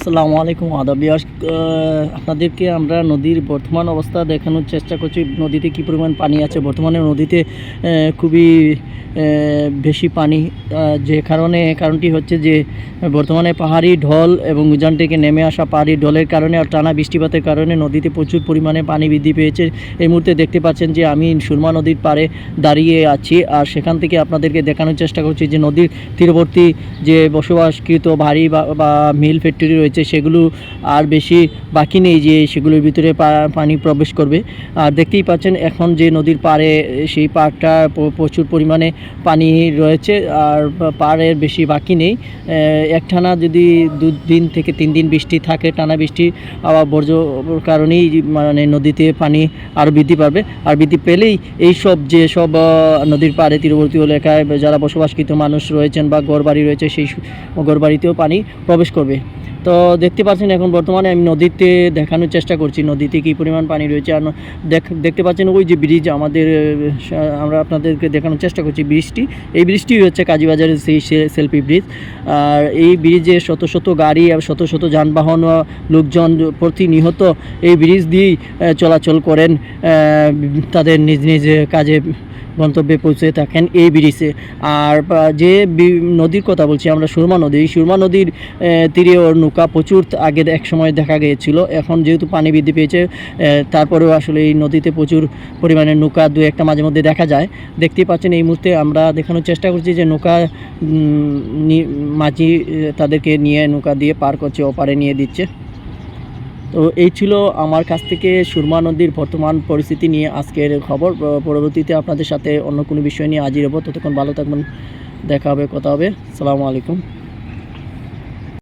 আসসালামু আলাইকুম আদাব ভিউয়ার্স, আপনাদেরকে আমরা নদীর বর্তমান অবস্থা দেখানোর চেষ্টা করছি। নদীতে কী পরিমাণ পানি আছে। বর্তমানে নদীতে খুবই বেশি পানি, যে কারণটি হচ্ছে যে বর্তমানে পাহাড়ি ঢল এবং উজান থেকে নেমে আসা পাহাড়ি ঢলের কারণে আর টানা বৃষ্টিপাতের কারণে নদীতে প্রচুর পরিমাণে পানি বৃদ্ধি পেয়েছে। এই মুহূর্তে দেখতে পাচ্ছেন যে আমি সুরমা নদীর পাড়ে দাঁড়িয়ে আছি, আর সেখান থেকে আপনাদেরকে দেখানোর চেষ্টা করছি যে নদীর তীরবর্তী যে বসবাসকৃত ভারী বা মিল ফ্যাক্টরি রয়েছে সেগুলো আর বেশি বাকি নেই যে সেগুলোর ভিতরে পানি প্রবেশ করবে। আর দেখতেই পাচ্ছেন এখন যে নদীর পাড়ে সেই পাড়টা প্রচুর পরিমাণে পানি রয়েছে, আর পাড়ের বেশি বাকি নেই। একটানা যদি 2 দিন থেকে 3 দিন বৃষ্টি থাকে, টানা বৃষ্টি আবার বর্জ্য কারণেই মানে নদীতে পানি আরও বৃদ্ধি পাবে। আর বৃদ্ধি পেলেই এইসব যে সব নদীর পাড়ে তীরবর্তী এলাকায় যারা বসবাসকৃত মানুষ রয়েছেন বা ঘরবাড়ি রয়েছে সেই ঘরবাড়িতেও পানি প্রবেশ করবে। তো দেখতে পাচ্ছেন এখন বর্তমানে আমি নদীতে দেখানোর চেষ্টা করছি নদীতে কী পরিমাণ পানি রয়েছে। আর দেখতে পাচ্ছেন ওই যে ব্রিজ আমাদের, আমরা আপনাদেরকে দেখানোর চেষ্টা করছি ব্রিজটি। এই ব্রিজটি হচ্ছে কাজীবাজারের সেই সেলফি ব্রিজ। আর এই ব্রিজে শত শত গাড়ি আর শত শত যানবাহন লোকজন প্রতিনিয়ত এই ব্রিজ দিয়েই চলাচল করেন, তাদের নিজ নিজ কাজে গন্তব্যে পৌঁছে থাকেন এই ব্রিজে। আর যে নদীর কথা বলছি আমরা, সুরমা নদী, এই সুরমা নদীর তীরে নৌকা প্রচুর আগে এক সময় দেখা গিয়েছিল। এখন যেহেতু পানি বৃদ্ধি পেয়েছে তারপরেও আসলে এই নদীতে প্রচুর পরিমাণে নৌকা 2-1টা মাঝে মধ্যে দেখা যায়। দেখতেই পাচ্ছেন এই মুহূর্তে আমরা দেখানোর চেষ্টা করছি যে নৌকা মাঝি তাদেরকে নিয়ে নৌকা দিয়ে পার করছে, ওপারে নিয়ে দিচ্ছে। তো এই ছিল আমার কাছ থেকে সুরমা নদীর বর্তমান পরিস্থিতি নিয়ে আজকের খবর। পরবর্তীতে আপনাদের সাথে অন্য কোনো বিষয় নিয়ে হাজির হব। ততক্ষণ ভালো থাকবেন, দেখা হবে, কথা হবে। আসসালামু আলাইকুম।